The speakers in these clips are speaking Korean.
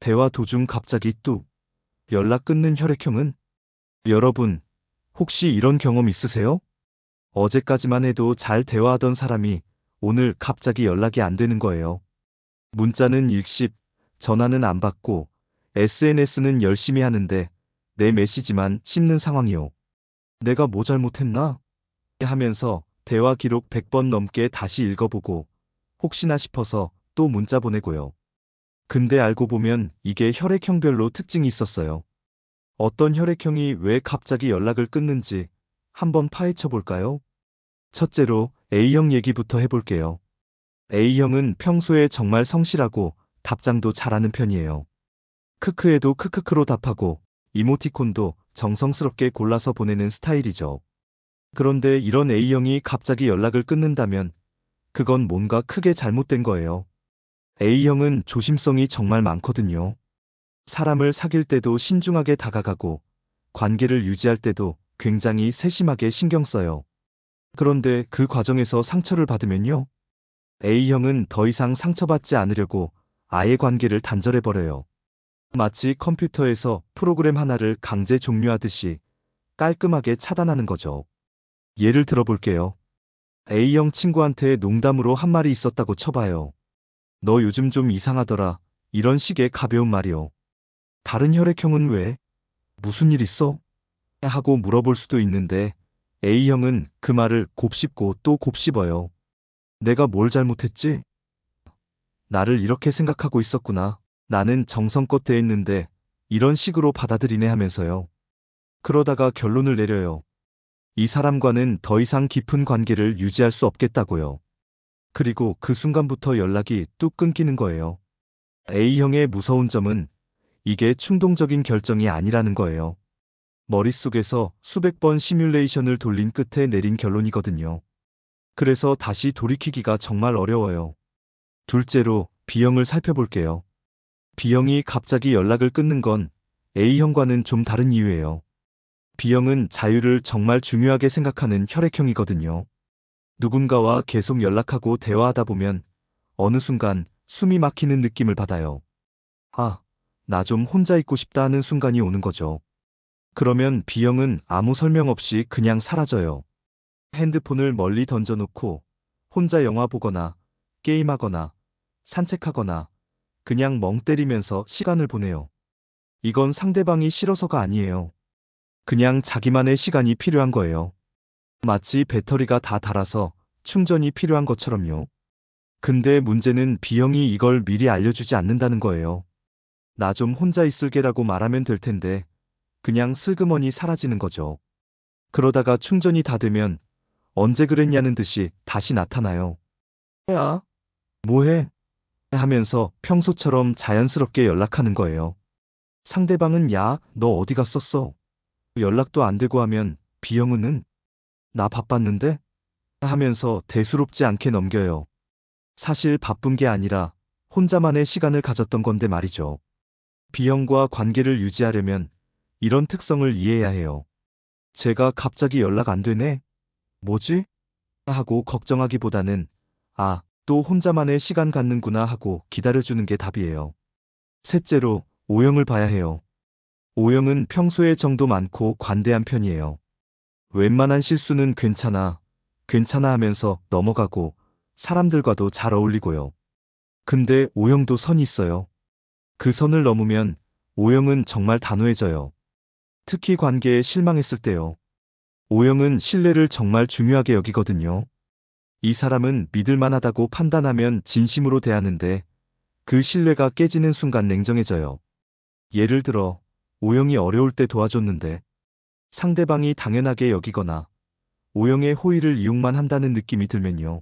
대화 도중 갑자기 뚝 연락 끊는 혈액형은? 여러분, 혹시 이런 경험 있으세요? 어제까지만 해도 잘 대화하던 사람이 오늘 갑자기 연락이 안 되는 거예요. 문자는 일십, 전화는 안 받고 SNS는 열심히 하는데 내 메시지만 씹는 상황이요. 내가 뭐 잘못했나? 하면서 대화 기록 100번 넘게 다시 읽어보고 혹시나 싶어서 또 문자 보내고요. 근데 알고 보면 이게 혈액형별로 특징이 있었어요. 어떤 혈액형이 왜 갑자기 연락을 끊는지 한번 파헤쳐 볼까요? 첫째로 A형 얘기부터 해볼게요. A형은 평소에 정말 성실하고 답장도 잘하는 편이에요. 크크에도 크크크로 답하고 이모티콘도 정성스럽게 골라서 보내는 스타일이죠. 그런데 이런 A형이 갑자기 연락을 끊는다면 그건 뭔가 크게 잘못된 거예요. A형은 조심성이 정말 많거든요. 사람을 사귈 때도 신중하게 다가가고 관계를 유지할 때도 굉장히 세심하게 신경 써요. 그런데 그 과정에서 상처를 받으면요. A형은 더 이상 상처받지 않으려고 아예 관계를 단절해버려요. 마치 컴퓨터에서 프로그램 하나를 강제 종료하듯이 깔끔하게 차단하는 거죠. 예를 들어볼게요. A형 친구한테 농담으로 한 말이 있었다고 쳐봐요. 너 요즘 좀 이상하더라. 이런 식의 가벼운 말이요. 다른 혈액형은 왜? 무슨 일 있어? 하고 물어볼 수도 있는데 A형은 그 말을 곱씹고 또 곱씹어요. 내가 뭘 잘못했지? 나를 이렇게 생각하고 있었구나. 나는 정성껏 대했는데 이런 식으로 받아들이네 하면서요. 그러다가 결론을 내려요. 이 사람과는 더 이상 깊은 관계를 유지할 수 없겠다고요. 그리고 그 순간부터 연락이 뚝 끊기는 거예요. A형의 무서운 점은 이게 충동적인 결정이 아니라는 거예요. 머릿속에서 수백 번 시뮬레이션을 돌린 끝에 내린 결론이거든요. 그래서 다시 돌이키기가 정말 어려워요. 둘째로 B형을 살펴볼게요. B형이 갑자기 연락을 끊는 건 A형과는 좀 다른 이유예요. B형은 자유를 정말 중요하게 생각하는 혈액형이거든요. 누군가와 계속 연락하고 대화하다 보면 어느 순간 숨이 막히는 느낌을 받아요. 아, 나 좀 혼자 있고 싶다 하는 순간이 오는 거죠. 그러면 B형은 아무 설명 없이 그냥 사라져요. 핸드폰을 멀리 던져놓고 혼자 영화 보거나 게임하거나 산책하거나 그냥 멍 때리면서 시간을 보내요. 이건 상대방이 싫어서가 아니에요. 그냥 자기만의 시간이 필요한 거예요. 마치 배터리가 다 닳아서 충전이 필요한 것처럼요. 근데 문제는 B형이 이걸 미리 알려주지 않는다는 거예요. 나 좀 혼자 있을게라고 말하면 될 텐데 그냥 슬그머니 사라지는 거죠. 그러다가 충전이 다 되면 언제 그랬냐는 듯이 다시 나타나요. 야, 뭐해? 하면서 평소처럼 자연스럽게 연락하는 거예요. 상대방은 야, 너 어디 갔었어? 연락도 안 되고 하면 B형은 나 바빴는데? 하면서 대수롭지 않게 넘겨요. 사실 바쁜 게 아니라 혼자만의 시간을 가졌던 건데 말이죠. B형과 관계를 유지하려면 이런 특성을 이해해야 해요. 제가 갑자기 연락 안 되네? 뭐지? 하고 걱정하기보다는 아, 또 혼자만의 시간 갖는구나 하고 기다려주는 게 답이에요. 셋째로 O형을 봐야 해요. O형은 평소에 정도 많고 관대한 편이에요. 웬만한 실수는 괜찮아, 괜찮아 하면서 넘어가고 사람들과도 잘 어울리고요. 근데 O형도 선이 있어요. 그 선을 넘으면 O형은 정말 단호해져요. 특히 관계에 실망했을 때요. O형은 신뢰를 정말 중요하게 여기거든요. 이 사람은 믿을만하다고 판단하면 진심으로 대하는데 그 신뢰가 깨지는 순간 냉정해져요. 예를 들어 O형이 어려울 때 도와줬는데 상대방이 당연하게 여기거나 O형의 호의를 이용만 한다는 느낌이 들면요.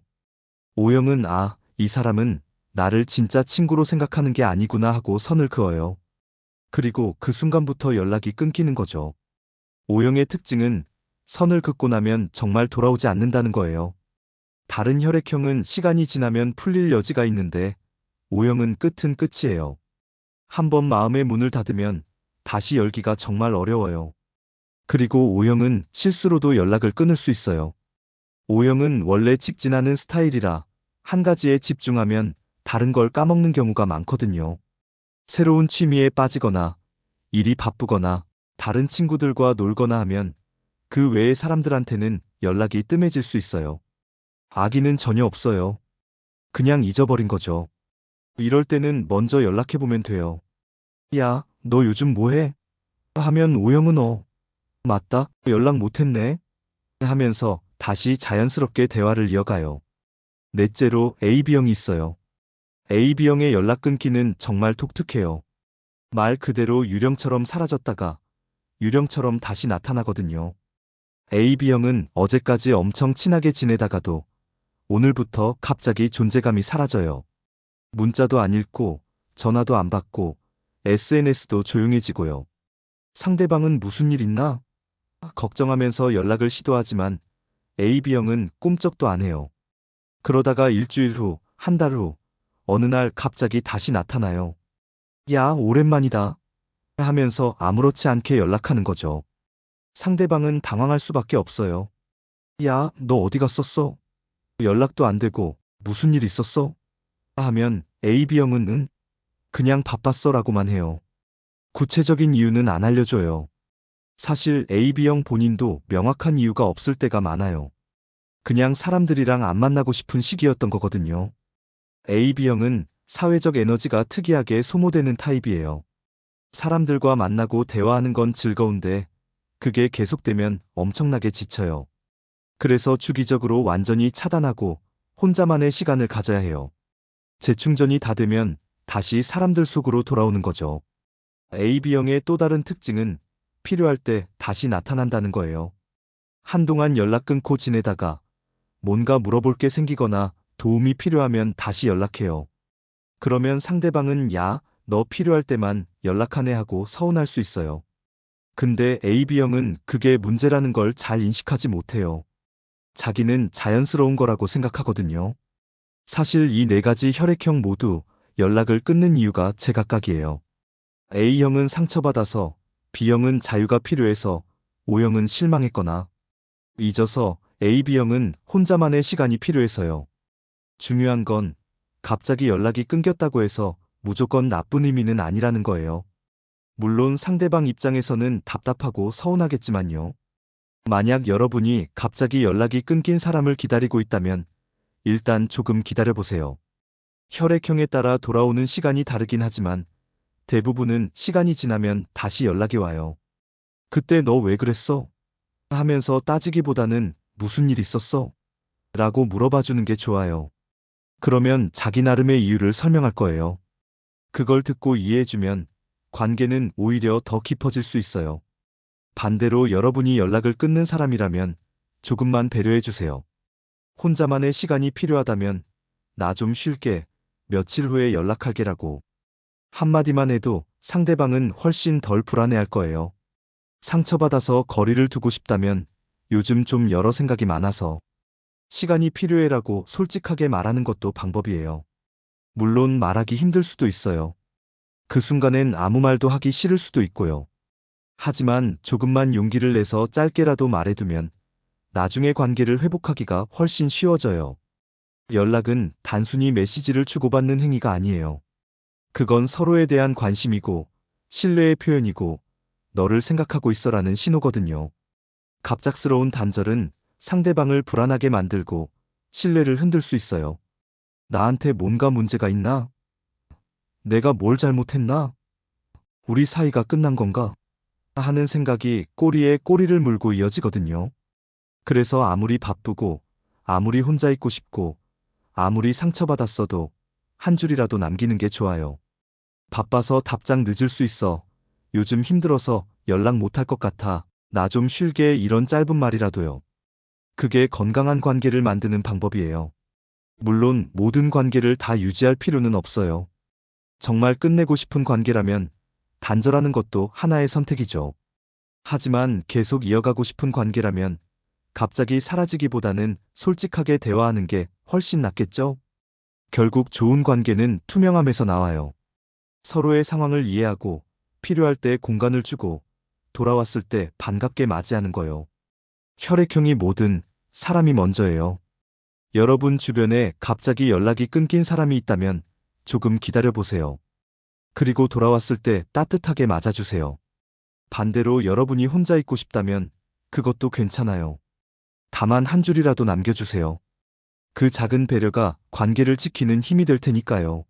O형은 아, 이 사람은 나를 진짜 친구로 생각하는 게 아니구나 하고 선을 그어요. 그리고 그 순간부터 연락이 끊기는 거죠. O형의 특징은 선을 긋고 나면 정말 돌아오지 않는다는 거예요. 다른 혈액형은 시간이 지나면 풀릴 여지가 있는데 O형은 끝은 끝이에요. 한번 마음의 문을 닫으면 다시 열기가 정말 어려워요. 그리고 O형은 실수로도 연락을 끊을 수 있어요. O형은 원래 직진하는 스타일이라 한 가지에 집중하면 다른 걸 까먹는 경우가 많거든요. 새로운 취미에 빠지거나 일이 바쁘거나 다른 친구들과 놀거나 하면 그 외의 사람들한테는 연락이 뜸해질 수 있어요. 악의는 전혀 없어요. 그냥 잊어버린 거죠. 이럴 때는 먼저 연락해보면 돼요. 야, 너 요즘 뭐해? 하면 O형은 맞다, 연락 못했네. 하면서 다시 자연스럽게 대화를 이어가요. 넷째로 AB형이 있어요. AB형의 연락 끊기는 정말 독특해요. 말 그대로 유령처럼 사라졌다가 유령처럼 다시 나타나거든요. AB형은 어제까지 엄청 친하게 지내다가도 오늘부터 갑자기 존재감이 사라져요. 문자도 안 읽고 전화도 안 받고 SNS도 조용해지고요. 상대방은 무슨 일 있나? 걱정하면서 연락을 시도하지만 AB형은 꿈쩍도 안 해요. 그러다가 일주일 후, 한 달 후, 어느 날 갑자기 다시 나타나요. 야, 오랜만이다. 하면서 아무렇지 않게 연락하는 거죠. 상대방은 당황할 수밖에 없어요. 야, 너 어디 갔었어? 연락도 안 되고 무슨 일 있었어? 하면 AB형은 그냥 바빴어 라고만 해요. 구체적인 이유는 안 알려줘요. 사실 AB형 본인도 명확한 이유가 없을 때가 많아요. 그냥 사람들이랑 안 만나고 싶은 시기였던 거거든요. AB형은 사회적 에너지가 특이하게 소모되는 타입이에요. 사람들과 만나고 대화하는 건 즐거운데 그게 계속되면 엄청나게 지쳐요. 그래서 주기적으로 완전히 차단하고 혼자만의 시간을 가져야 해요. 재충전이 다 되면 다시 사람들 속으로 돌아오는 거죠. AB형의 또 다른 특징은 필요할 때 다시 나타난다는 거예요. 한동안 연락 끊고 지내다가 뭔가 물어볼 게 생기거나 도움이 필요하면 다시 연락해요. 그러면 상대방은 야, 너 필요할 때만 연락하네 하고 서운할 수 있어요. 근데 AB형은 그게 문제라는 걸 잘 인식하지 못해요. 자기는 자연스러운 거라고 생각하거든요. 사실 이 네 가지 혈액형 모두 연락을 끊는 이유가 제각각이에요. A형은 상처받아서, B형은 자유가 필요해서, O형은 실망했거나, 잊어서, AB형은 혼자만의 시간이 필요해서요. 중요한 건 갑자기 연락이 끊겼다고 해서 무조건 나쁜 의미는 아니라는 거예요. 물론 상대방 입장에서는 답답하고 서운하겠지만요. 만약 여러분이 갑자기 연락이 끊긴 사람을 기다리고 있다면 일단 조금 기다려보세요. 혈액형에 따라 돌아오는 시간이 다르긴 하지만 대부분은 시간이 지나면 다시 연락이 와요. 그때 너 왜 그랬어? 하면서 따지기보다는 무슨 일 있었어? 라고 물어봐 주는 게 좋아요. 그러면 자기 나름의 이유를 설명할 거예요. 그걸 듣고 이해해주면 관계는 오히려 더 깊어질 수 있어요. 반대로 여러분이 연락을 끊는 사람이라면 조금만 배려해주세요. 혼자만의 시간이 필요하다면 나 좀 쉴게, 며칠 후에 연락할게라고 한마디만 해도 상대방은 훨씬 덜 불안해할 거예요. 상처받아서 거리를 두고 싶다면 요즘 좀 여러 생각이 많아서 시간이 필요해라고 솔직하게 말하는 것도 방법이에요. 물론 말하기 힘들 수도 있어요. 그 순간엔 아무 말도 하기 싫을 수도 있고요. 하지만 조금만 용기를 내서 짧게라도 말해두면 나중에 관계를 회복하기가 훨씬 쉬워져요. 연락은 단순히 메시지를 주고받는 행위가 아니에요. 그건 서로에 대한 관심이고 신뢰의 표현이고 너를 생각하고 있어라는 신호거든요. 갑작스러운 단절은 상대방을 불안하게 만들고 신뢰를 흔들 수 있어요. 나한테 뭔가 문제가 있나? 내가 뭘 잘못했나? 우리 사이가 끝난 건가? 하는 생각이 꼬리에 꼬리를 물고 이어지거든요. 그래서 아무리 바쁘고 아무리 혼자 있고 싶고 아무리 상처받았어도 한 줄이라도 남기는 게 좋아요. 바빠서 답장 늦을 수 있어. 요즘 힘들어서 연락 못할 것 같아. 나 좀 쉴게, 이런 짧은 말이라도요. 그게 건강한 관계를 만드는 방법이에요. 물론 모든 관계를 다 유지할 필요는 없어요. 정말 끝내고 싶은 관계라면 단절하는 것도 하나의 선택이죠. 하지만 계속 이어가고 싶은 관계라면 갑자기 사라지기보다는 솔직하게 대화하는 게 훨씬 낫겠죠? 결국 좋은 관계는 투명함에서 나와요. 서로의 상황을 이해하고 필요할 때 공간을 주고 돌아왔을 때 반갑게 맞이하는 거요. 혈액형이 뭐든 사람이 먼저예요. 여러분 주변에 갑자기 연락이 끊긴 사람이 있다면 조금 기다려보세요. 그리고 돌아왔을 때 따뜻하게 맞아주세요. 반대로 여러분이 혼자 있고 싶다면 그것도 괜찮아요. 다만 한 줄이라도 남겨주세요. 그 작은 배려가 관계를 지키는 힘이 될 테니까요.